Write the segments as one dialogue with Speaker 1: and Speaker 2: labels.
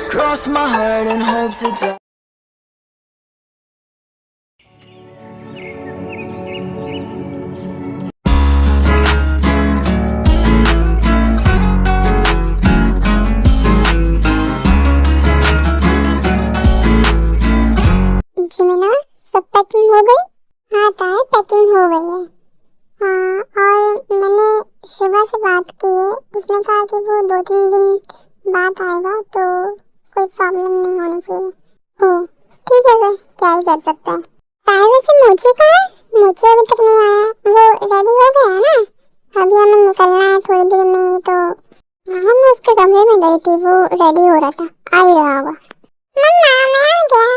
Speaker 1: Cross my heart and hope to die.
Speaker 2: जिमिना, सब packing हो गई? हाँ ताया, पैकिंग हो गई है। हाँ, और मैंने सुबह से बात की है, उसने कहा कि वो 2-3 दिन बाद आएगा, तो कोई प्रॉब्लम नहीं होनी चाहिए। ओह ठीक है, फिर क्या ही कर सकते हैं। ताया वैसे मोची कहाँ है? मोची अभी तक नहीं आया। वो रेडी हो गया है ना? अभी हमें निकलना है थोड़ी देर में, तो हम उसके कमरे में गई थी, वो रेडी हो रहा था, आ ही रहा होगा। मम्मा मैं आ गया।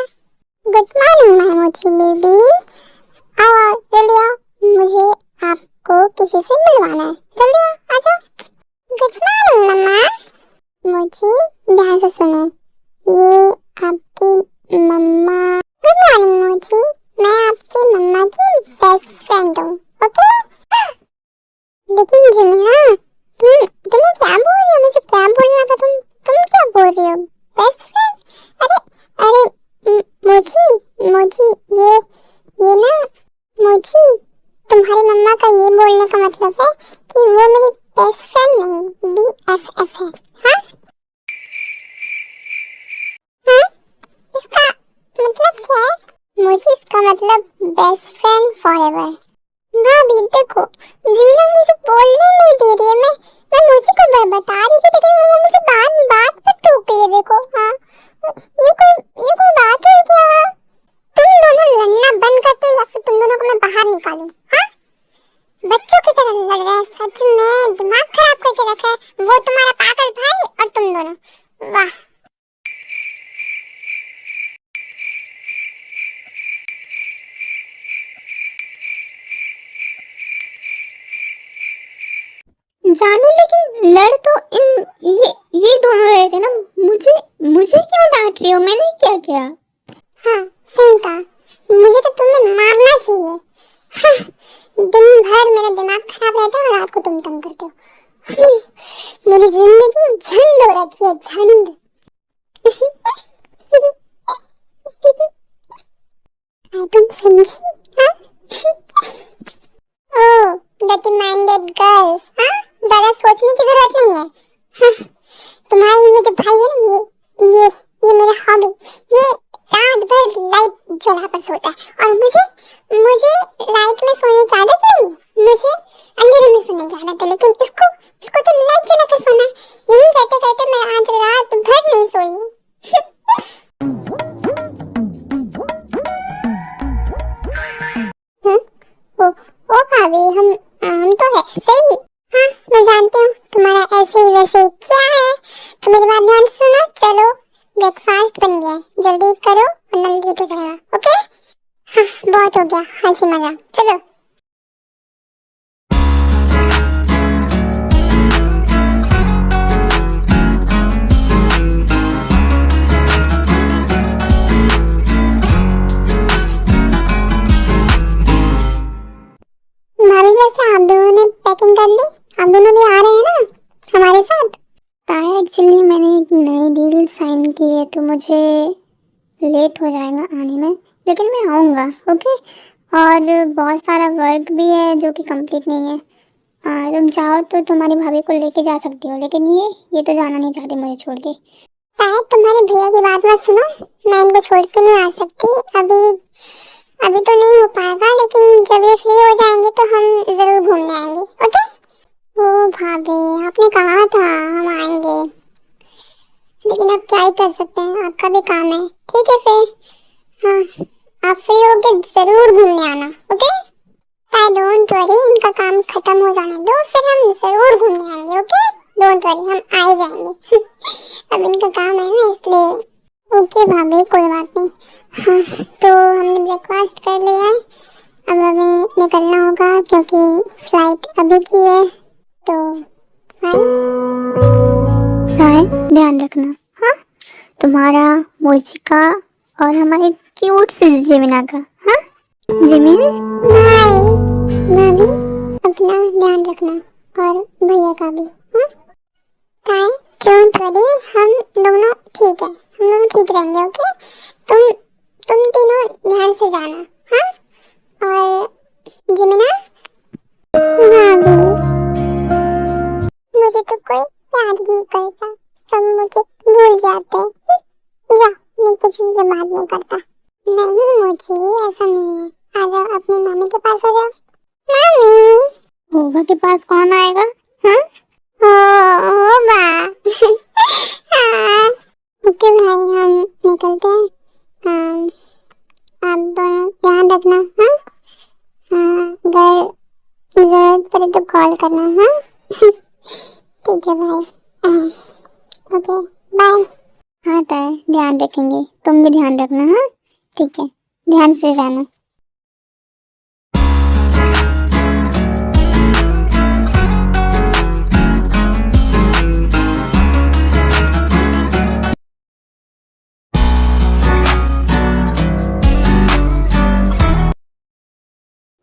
Speaker 2: गुड मॉर्निंग माय मोची बेबी। आओ जल्दी आओ, मुझे आपको किसी से मिलवाना है, जल्दी आओ, आ जाओ। गुड मॉर्निंग मम्मा। मोची ध्यान से सुनो, ये आपकी मम्मा। गुड मॉर्निंग मोची, मैं आपकी मम्मा की बेस्ट फ्रेंड हूँ, ओके? लेकिन जिमिना, तुम्हें क्या बोल रही हो? मुझे क्या बोलना था? तुम क्या बोल रही हो? Best friend? अरे मोची ये ना मोची, तुम्हारी मम्मा का ये बोलने का मतलब है कि वो मेरी बेस्ट फ्रेंड नहीं, BFF है। हाँ? इसका मतलब क्या है? मोची, इसका मतलब बेस्ट फ्रेंड फॉरएवर। भाभी देखो, जिमिना मुझे बोलने नहीं दे रही है। मैं मोची को बता रही थी, लेकिन वो मुझे बात पर टोक रही है। देखो, हाँ, ये कोई बात हुई क्या? हाँ? तुम दोनों लड़ना बंद करते हो या फिर तुम दोनों को मैं बाहर निकालूं? हाँ? बच्चों की तरह लड़ रहे हैं, सच में दिमाग खराब करके रखा है। वो तुम्हारा पागल भाई और तुम दोनों, वाह। जानू, लेकिन लड़ तो ये दोनों रहे थे ना। मुझे क्यों डांट रही हो? मैंने क्या किया? हाँ सही कहा, मुझे तो तुम्हें मारना चाहिए। हाँ, दिन भर मेरा दिमाग खराब रहता है और रात को तुम तंग करते हो। मेरी जिंदगी झंड हो रखी है, झंड। तुम समझी? हाँ? ओह डर्टी माइंडेड गर्ल्स, हाँ, ज्यादा सोचने की जरूरत नहीं है। हाँ, तुम्हारी ये जो भाई है ना, ये मेरा हॉबी, ये रात भर लाइट जला कर सोता है, और मुझे लाइट में सोने की आदत नहीं है। मुझे अंधेरे में सोने की आदत है, लेकिन इसको तो लाइट जला कर सोना है। यही करते करते मैं आज रात भर नहीं सोई हूँ। ओ भाभी, हम तो है सही। हाँ मैं जानती हूँ तुम्हारा ऐसे ही वैसे ही क्या है, तो मेरी बात ध्यान से सुनो। चलो ब्रेकफास्ट बन गया है, जल्दी करो वरना लेट हो जाएगा, ओके? हाँ बहुत हो गया हंसी मजाक, चलो। भाभी वैसे आप दोनों ने पैकिंग कर ली? आप दोनों भी आ रहे हैं ना हमारे साथ? ताया, एक्चुअली मैंने एक नई डील साइन की है, तो मुझे लेट हो जाएगा आने में, लेकिन मैं आऊँगा, ओके? और बहुत सारा वर्क भी है जो कि कंप्लीट नहीं है। तुम चाहो तो तुम्हारी भाभी को लेके जा सकती हो, लेकिन ये तो जाना नहीं चाहती मुझे छोड़ के। ताया, तुम्हारे भैया की बात मत सुनो, मैं इनको छोड़ के नहीं आ सकती। अभी तो नहीं हो पाएगा, लेकिन जब ये फ्री हो जाएंगे तो हम जरूर घूमने आएंगे, ओके? ओ भाभी, आपने कहा था हम आएंगे, लेकिन अब क्या ही कर सकते हैं, आपका भी काम है। ठीक है फिर, हाँ आप फ्री होके जरूर घूमने आना, ओके? डोंट वरी, इनका काम खत्म हो जाने दो, फिर हम जरूर घूमने आएंगे, ओके? डोंट वरी, हम आ ही जाएंगे। अब इनका काम है ना, इसलिए। ओके भाभी, कोई बात नहीं। हाँ तो हमने ब्रेकफास्ट कर लिया है, अब हमें निकलना होगा क्योंकि फ्लाइट अभी की है, तो बाय। ध्यान रखना, हाँ, तुम्हारा, मोची का और हमारी क्यूट सी जिमिना का। हाँ जिमिन, बाय। भाभी अपना ध्यान रखना और भैया का भी। हाँ बाय। क्यों डोंट वरी, हम दोनों ठीक है, हम दोनों ठीक रहेंगे। ओके, तुम तीनों ध्यान से जाना, हाँ? और जिमिना, भाभी, मुझे तो कोई याद नहीं करता, सब मुझे भूल जाते हैं। जा, मैं किसी से बात नहीं करता। नहीं मुझे ऐसा नहीं है, आ जाओ अपनी मामी के पास आ जाओ। मामी, होगा के पास कौन आएगा? हाँ, होगा। हाँ। ओके भाई, हम निकलते हैं। आप दोनों ध्यान रखना, हाँ? हाँ, अगर जरूरत पड़े तो कॉल करना, हाँ? ठीक है भाई। Okay, bye. हाँ ताए, ध्यान रखेंगे, तुम भी ध्यान रखना, हाँ? ठीक है, ध्यान से जाना।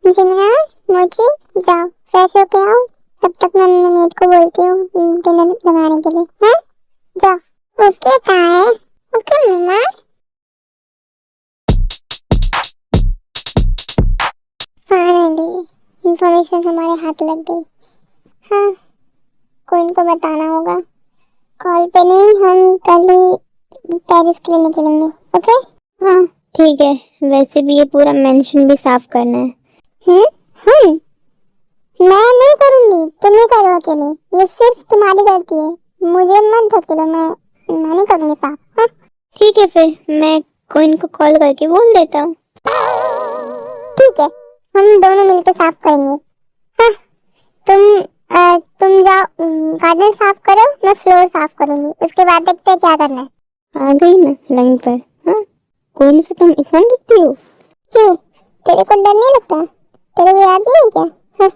Speaker 2: जिमिना, मोची, जाओ फ्रेश होके आओ, तब तक मैं मेड को बोलती हूँ डिनर लगाने के लिए, हाँ? जाओ। ओके ताए, ओके मम्मा। फाइनली इंफॉर्मेशन हमारे हाथ लग गई। हाँ, को इनको बताना होगा, कॉल पे नहीं, हम कल ही पेरिस के लिए निकलेंगे। ओके, हाँ ठीक है। वैसे भी ये पूरा मेंशन भी साफ करना है। हम मैं नहीं करूंगी, तुम ही करो अकेले, ये सिर्फ तुम्हारी गलती है, मुझे मत धकेलो, मैं नहीं करूंगी साफ, हाँ? ठीक है, फिर मैं कोइन को कॉल करके बोल देता हूँ। ठीक है, हम दोनों मिलकर साफ करेंगे। हाँ, तुम जाओ गार्डन साफ करो, मैं फ्लोर साफ करूंगी, उसके बाद देखते हैं क्या करना है। आ गई ना लाइन पर, हाँ? कोइन से तुम इतना डरती हो? क्यों, तेरे को डर नहीं लगता? तेरे को याद नहीं है क्या? हाँ,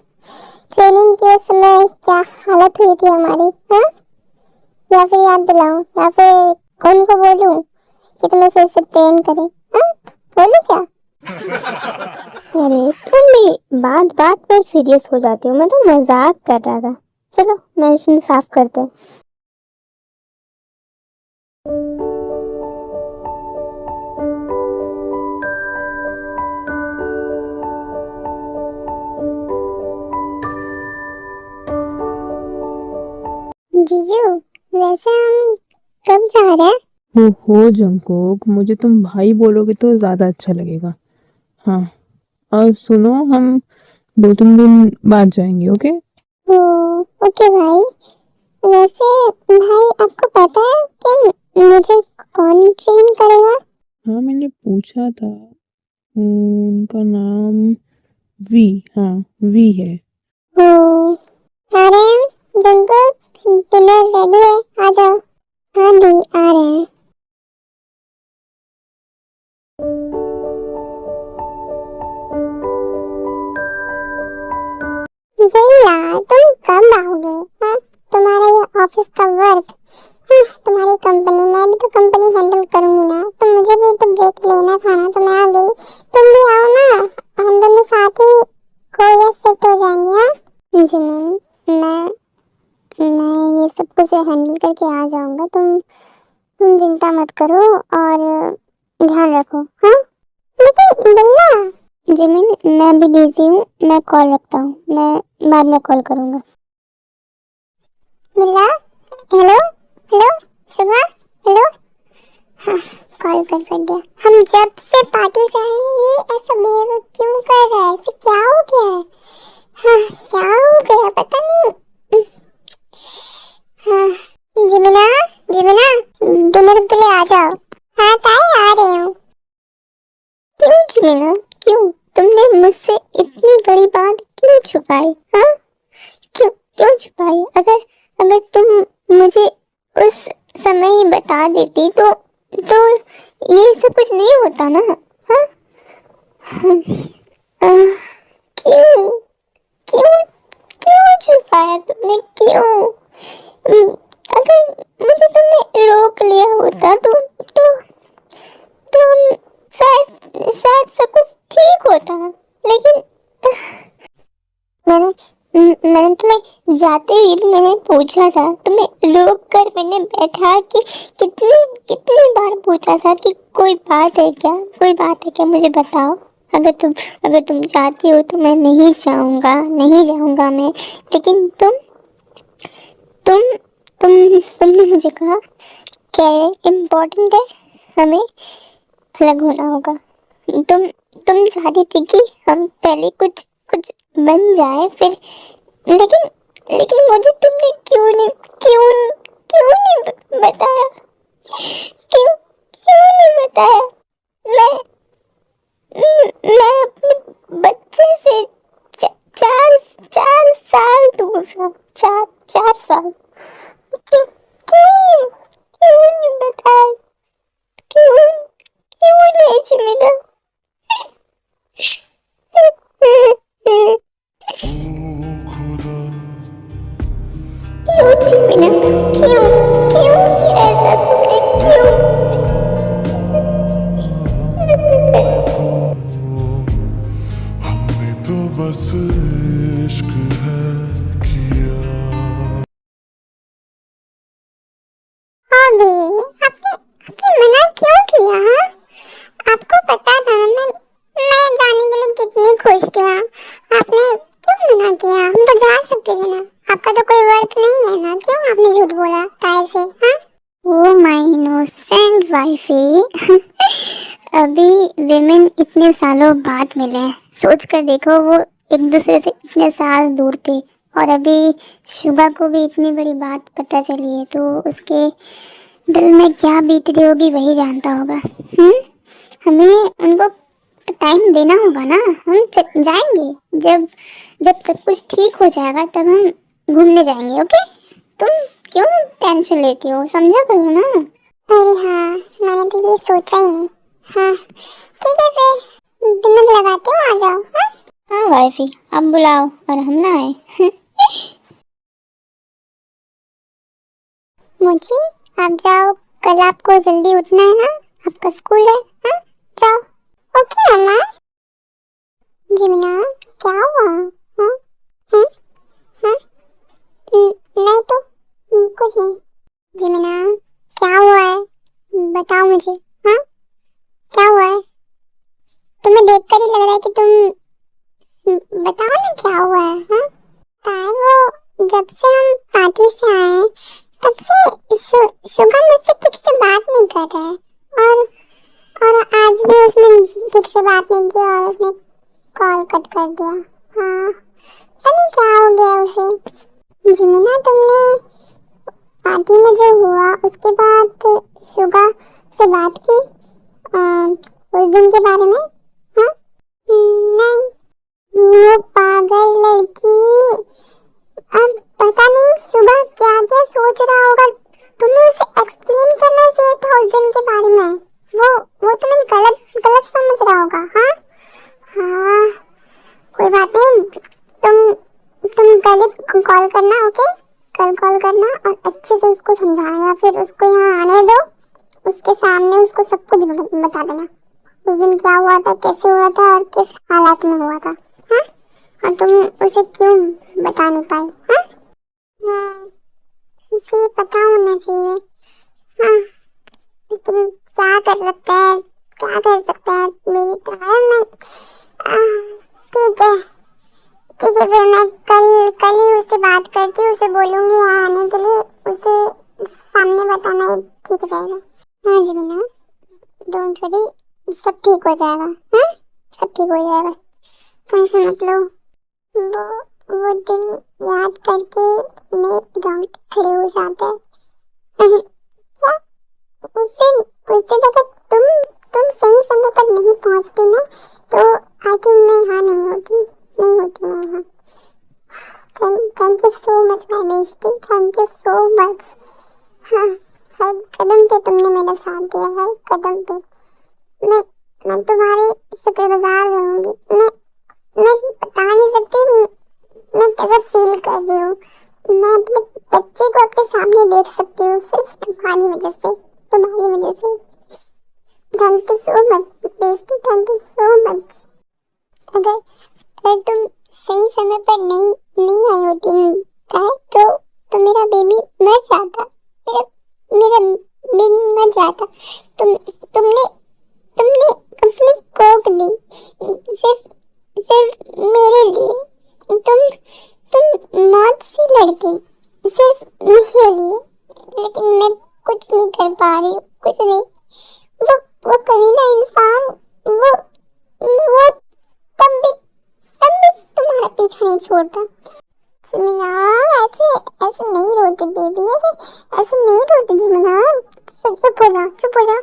Speaker 2: ट्रेनिंग के समय क्या हालत हुई थी हमारी, हाँ? या फिर याद दिलाऊं, या फिर कौन को बोलूं कि तुम्हें फिर से ट्रेन करे, हाँ? बोलूं क्या? अरे तुम भी बात बात पर सीरियस हो जाती हो, मैं तो मजाक कर रहा था। चलो मेंशन साफ करते हैं। जीजू, वैसे हम कब जा रहे हैं?
Speaker 3: ओहो जंकोक, मुझे तुम भाई बोलोगे तो ज्यादा अच्छा लगेगा। हाँ, और सुनो, हम 2-3 दिन बाद जाएंगे। ओके?
Speaker 2: ओके भाई। वैसे भाई, आपको पता है कि मुझे कौन ट्रेन करेगा?
Speaker 3: हाँ, मैंने पूछा था, उनका नाम वी, हाँ वी है।
Speaker 2: अरे जंगल, डिनर रेडी है, आ जाओ। हाँ दी, आ रहे हैं। भैया तुम कब आओगे? हाँ, तुम्हारा ये ऑफिस का वर्क, हाँ, तुम्हारी कंपनी, मैं भी तो कंपनी हैंडल करूंगी ना, तो मुझे भी तो ब्रेक लेना था ना, तो मैं आ गई। तुम भी आओ ना, हम दोनों साथ ही कोरिया शिफ्ट हो जाएंगे। हाँ जिमिन, मैं ये सब कुछ हैंडल करके आ जाऊंगा, तुम चिंता मत करो और ध्यान रखो, हाँ? लेकिन भैया, जिमिन मैं भी बिजी हूँ, मैं कॉल रखता हूँ, मैं बाद में कॉल करूँगा। मिला, हेलो हेलो, सुबह, हेलो। हाँ, कॉल कर दिया। हम जब से पार्टी से आए हैं, ये ऐसा बिहेव क्यों कर रहा है? इसे क्या हो गया है? हाँ, क्या हो गया पता नहीं। हाँ, जिमिना, जिमिना, डिनर के लिए आ जाओ। हाँ ताई, आ रही हूँ। क्यों जिमिना, क्यों तुमने मुझसे इतनी बड़ी बात क्यों छुपाई? हाँ, क्यों छुपाई? अगर तुम मुझे उस समय ही बता देती तो ये सब कुछ नहीं होता ना, हाँ? क्यों क्यों क्यों छुपाया तुमने, क्यों? अगर मुझे तुमने रोक लिया होता तो हम शायद सब कुछ ठीक होता, लेकिन मैंने तुम्हें जाते ही मैंने पूछा था, तुम्हें रोक कर मैंने बैठा कि कितनी कितनी बार पूछा था कि कोई बात है क्या, कोई बात है क्या, मुझे बताओ। अगर तुम चाहती हो तो मैं नहीं जाऊंगा मैं, लेकिन तुम तुमने मुझे कहा क्या इम्पोर्टेंट है, हमें अलग होना होगा। तुम चाहती थी कि हम पहले कुछ कुछ बन जाए, फिर लेकिन लेकिन मुझे तुमने क्यों नहीं बताया, क्यों नहीं बताया। मैं मैं अपने बच्चे से चार चार साल दूर रहा, चार साल। क्यों नहीं बताया, क्यों नहीं चिमिना। क्यों चिमिना, क्यों क्यों ऐसा तुमने क्यों।
Speaker 4: हमने तो बस इश्क है किया।
Speaker 2: अभी आपने मना क्यों किया? हाँ? आपको पता था मैं जाने के लिए कितनी खुश थी। हाँ? आपने क्यों मना किया? हम तो जा सकते थे ना, आपका तो कोई वर्क नहीं है ना, क्यों आपने झूठ बोला ताए से? हाँ? Oh my innocent wifey. अभी विमेन इतने सालों बाद मिले हैं, सोच कर देखो, वो एक दूसरे से इतने साल दूर थे, और अभी शुगा को भी इतनी बड़ी बात पता चली है, तो उसके दिल में क्या बीत रही होगी वही जानता होगा। हमें उनको टाइम देना होगा ना, हम जाएंगे जब जब सब कुछ ठीक हो जाएगा, तब हम घूमने जाएंगे। ओके, तुम क्यों टेंशन लेती हो, समझा करो ना। अरे हाँ, मैंने तो ये सोचा ही नहीं। हाँ ठीक है, फिर दिमाग लगाते हो, आ जाओ। हाँ वाइफी, आप बुलाओ और हम ना आए। मुझे आप जाओ, कल आपको जल्दी उठना है ना, आपका स्कूल है। हाँ जाओ। ओके मम्मा। जिमिना क्या हुआ? हाँ हाँ हाँ नहीं तो कुछ नहीं। जिमिना क्या हुआ है, बताओ मुझे। हाँ क्या हुआ है? तुम्हें देखकर ही लग रहा है कि तुम बताओ ना क्या हुआ है। हाँ ताए, वो जब से हम पार्टी से आए हैं तब से शुगा मुझसे ठीक से बात नहीं कर रहा है, और आज भी उसने ठीक से बात नहीं की और उसने कॉल कट कर दिया। हाँ पता नहीं क्या हो गया उसे। जिमिना तुमने पार्टी में जो हुआ उसके बाद शुगा से बात की उस दिन के बारे में? हाँ नहीं, वो पागल लड़की, अब पता नहीं शुगा क्या क्या सोच रहा होगा। तुम्हें उसे एक्सप्लेन करना चाहिए था उस दिन के बारे में, वो तुम्हें गलत समझ रहा होगा। हाँ हाँ कोई बात नहीं, तुम कल कॉल करना। ओके, कल कॉल करना और अच्छे से उसको समझाना, या फिर उसको यहाँ आने दो, उसके सामने उसको सब कुछ बता देना, उस दिन क्या हुआ था, कैसे हुआ था और किस हालात में हुआ था। हाँ और तुम उसे क्यों बता नहीं पाई? हाँ उसे पता होना चाहिए। हाँ तुम क्या कर सकते हैं, क्या कर सकते हैं बेबी टाइम। ठीक है ठीक है, फिर मैं कल ही उससे बात करती हूँ, उसे बोलूँगी यहाँ आने के लिए, उसे सामने बताना ही ठीक रहेगा। हाँ जी बिना, डोंट वरी, सब ठीक हो जाएगा। हाँ सब ठीक हो जाएगा, टेंशन मत लो। वो दिन याद करके मेरे रोंगटे खड़े हो जाते हैं। क्या उस दिन अगर तुम सही समय पर नहीं पहुंचती ना, तो आई थिंक मैं यहाँ नहीं होती मैं यहाँ। Thank you so much my bestie, thank you so much. हाँ हर कदम पे तुमने मेरा साथ दिया, हर कदम पे मैं तुम्हारी शुक्रगुजार रहूंगी। मैं बता नहीं सकती मैं कैसा फील कर रही हूँ। मैं अपने बच्चे को अपने सामने देख सकती हूँ सिर्फ तुम्हारी वजह से। Thank you so much bestie, thank you so much. अगर तुम सही समय पर नहीं आई होती होता है तो मेरा बेबी मर जाता, मेरा बेबी मर जाता। तुमने अपनी कोख दी सिर्फ मेरे लिए। तुम मौत से लड़ गई सिर्फ मेरे लिए, लेकिन मैं कुछ नहीं कर पा रही हूँ, कुछ नहीं। वो कमीना इंसान, वो तब भी तुम्हारा पीछा नहीं छोड़ता। जिमिना ऐसे नहीं रोते बेबी, ऐसे नहीं रोते जिमिना। चुप हो जा।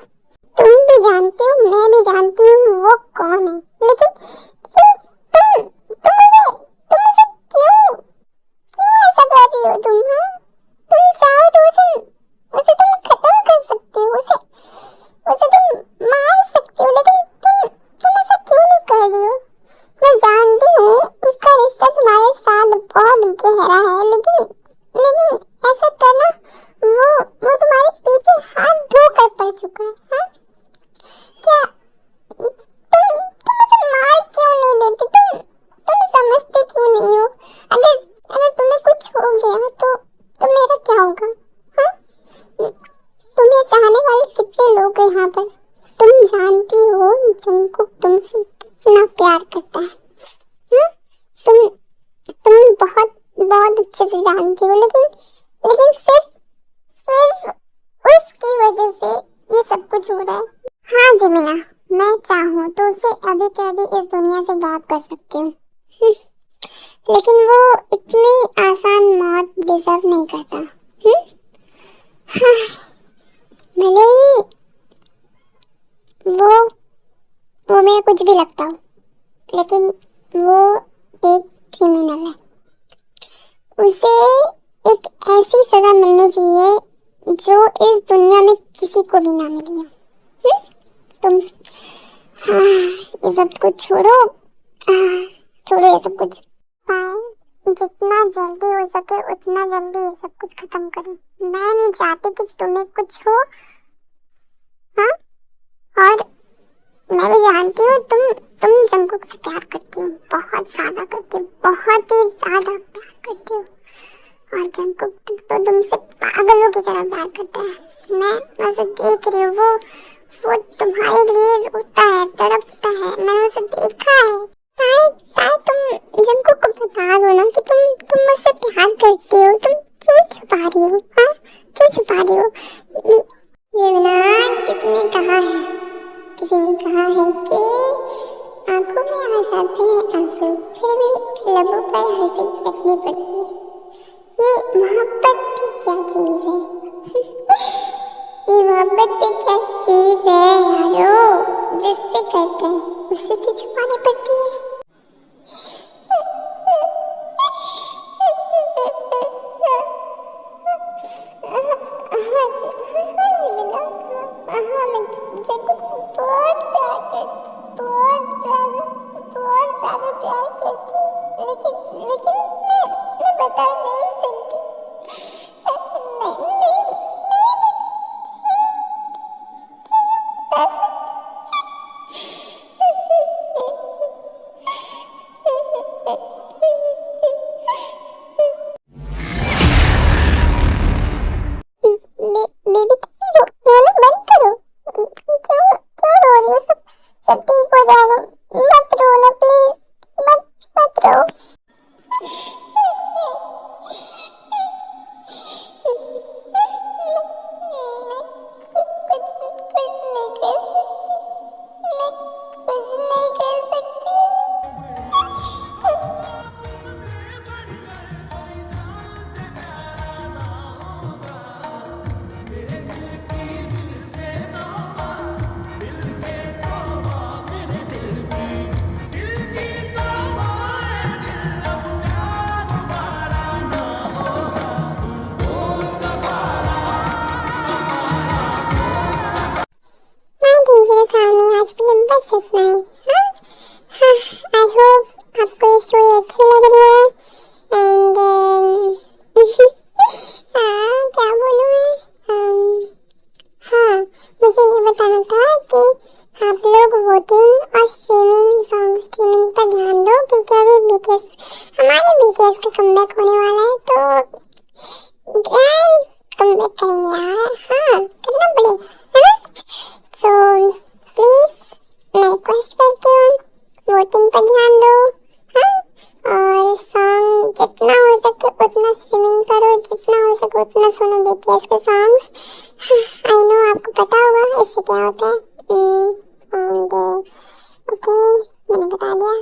Speaker 2: तुम भी जानती हो, मैं भी जानती हूँ वो कौन है, लेकिन तुम उसे क्यों ऐसा कर रही हो? तुम चाहो तो उसे तुम खत्म कर सकती हो, उसे तुम मार सकती हो, लेकिन तुम ऐसा क्यों नहीं कर रही हो? मैं जानती हूँ उसका रिश्ता तुम्हारे साथ बहुत गहरा है, लेकिन ऐसा करना वो तुम्हारे पीछे हाथ धोकर पड़ चुका है। हाँ? क्या तुम उसे मार क्यों नहीं देते? तुम समझते क्यों नहीं हो? अगर तुम्हें कुछ हो गया तो मेरा क्या होगा? हाँ? तुम्हें चाहने वाले कितने लोग हैं यहाँ पर? तुम जानती हो जंगकुक तुमसे कितना प्यार करता है। हाँ? तुम बहुत अच्छे से जानती हो, लेकिन सिर्फ उसकी वजह से ये सब कुछ हो रहा है। हाँ जिमिना, मैं चाहूँ तो उसे अभी के अभी इस दुनिया से गायब कर सकती हूँ, लेकिन वो इतनी आसान मौत डिजर्व नहीं करता। हाँ, भले ही वो मेरा कुछ भी लगता हो, लेकिन वो एक क्रिमिनल है। उसे एक ऐसी सजा मिलनी चाहिए जो इस दुनिया में किसी को भी ना मिली हो। तुम हाँ, ये सब कुछ छोड़ो ये सब कुछ। जितना जल्दी हो सके उतना जल्दी ये सब कुछ खत्म करो। मैं नहीं चाहती कि तुम्हें कुछ हो। हाँ, और मैं भी जानती हूँ तुम जंगकुक से प्यार करती हो, बहुत ज्यादा करती हो, बहुत ही ज्यादा प्यार करती हो। और जंगकुक तो तुमसे पागलों की तरह प्यार करता है। मैं उसे देख रही हूँ, वो तुम्हारे लिए रोता है, तड़पता है। मैंने उसे देखा है। ताई तुम जंगकुक को बता दो ना कि तुम मुझसे प्यार करती हो। तुम क्यों छुपा रही हो? हाँ, क्यों छुपा रही हो? किसी ने कहा है कि आंखों में आ जाते हैं आंसू, फिर भी लबों पर हंसी रखनी पड़ती है। ये मोहब्बत की क्या चीज है? ये मोहब्बत भी क्या चीज है यारो, जिससे करते हैं उससे से छुपानी पड़ती है। बहुत ज्यादा प्यार करती हूँ, लेकिन मैं बता नहीं सकती। बेबी रोना बंद करो। क्यों रो रही हो? सब ठीक हो जाएगा। मत रोना प्लीज, मत रो। आज के लिए बस इतना ही। हाँ, आई होप आपको ये स्टोरी अच्छी लग रही है। एंड क्या बोलूँ मैं? हाँ, मुझे ये बताना था कि आप लोग वोटिंग और सॉन्ग स्ट्रीमिंग पर ध्यान दो, क्योंकि अभी हमारे BTS का कमबैक होने वाला है। तो सेलिब्रेट करेंगे यार। हाँ करना पड़ेगा, है ना? सो प्लीज मैं रिक्वेस्ट करती हूँ, वोटिंग पर ध्यान दो। हाँ, और सॉन्ग जितना हो सके उतना स्ट्रीमिंग करो, जितना हो सके उतना सुनो बीटीएस के सॉन्ग्स। आई नो आपको पता होगा इससे क्या होता है। एंड ओके मैंने बता दिया।